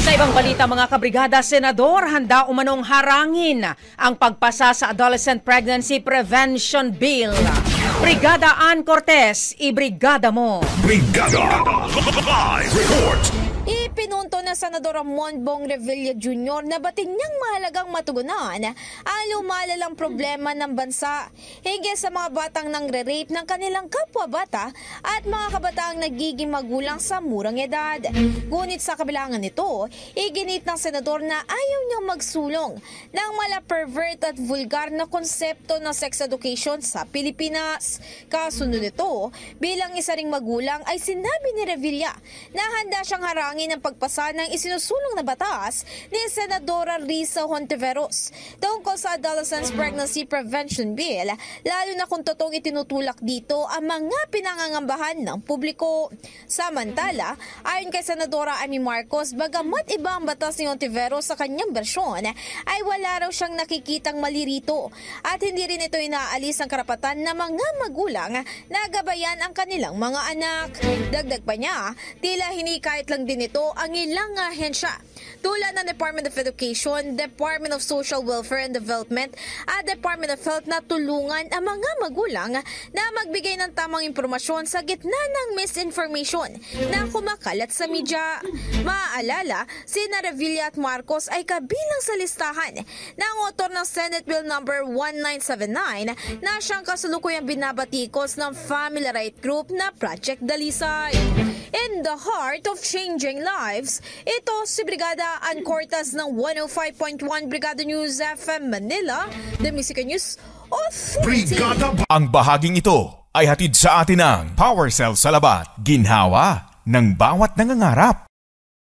Sa ibang balita mga kabrigada, senador handa umanong harangin ang pagpasa sa Adolescent Pregnancy Prevention Bill. Brigada Ann Cortez, ibrigada mo. Brigada Live Report. Ipinunto na Senador Ramon Bong Revilla Jr. na batin niyang mahalagang matugunan ang lumalalang problema ng bansa hinggil sa mga batang nangre-rape ng kanilang kapwa-bata at mga kabataang nagiging magulang sa murang edad. Ngunit sa kabilangan nito, iginit ng senador na ayaw niyang magsulong ng mala-pervert at vulgar na konsepto ng sex education sa Pilipinas. Kasunod nito, bilang isa ring magulang ay sinabi ni Revilla na handa siyang harangin ang pagpasa ng isinusulong na batas ni Senadora Risa Hontiveros tungkol sa Adolescent Pregnancy Prevention Bill, lalo na kung totoong itinutulak dito ang mga pinangangambahan ng publiko. Samantala, ayon kay Senadora Amy Marcos, bagamat iba ang batas ni Hontiveros sa kanyang bersyon, ay wala raw siyang nakikitang mali rito at hindi rin ito inaalis ang karapatan ng mga magulang na gabayan ang kanilang mga anak. Dagdag pa niya, tila hinikayat lang din ito ang ilang ahensya tulad ng Department of Education, Department of Social Welfare and Development at Department of Health na tulungan ang mga magulang na magbigay ng tamang impormasyon sa gitna ng misinformation na kumakalat sa media. Maaalala, sina Revilla at Marcos ay kabilang sa listahan ng autor ng Senate Bill No. 1979 na siyang kasalukuyang binabatikos ng family right group na Project Dalisay. In the heart of changing lives, ito si Brigada Ann Cortez ng 105.1 Brigada News FM Manila, The Music News Authority. Ang bahaging ito ay hatid sa atin ng Power Cell Salabat, ginhawa ng bawat nangangarap.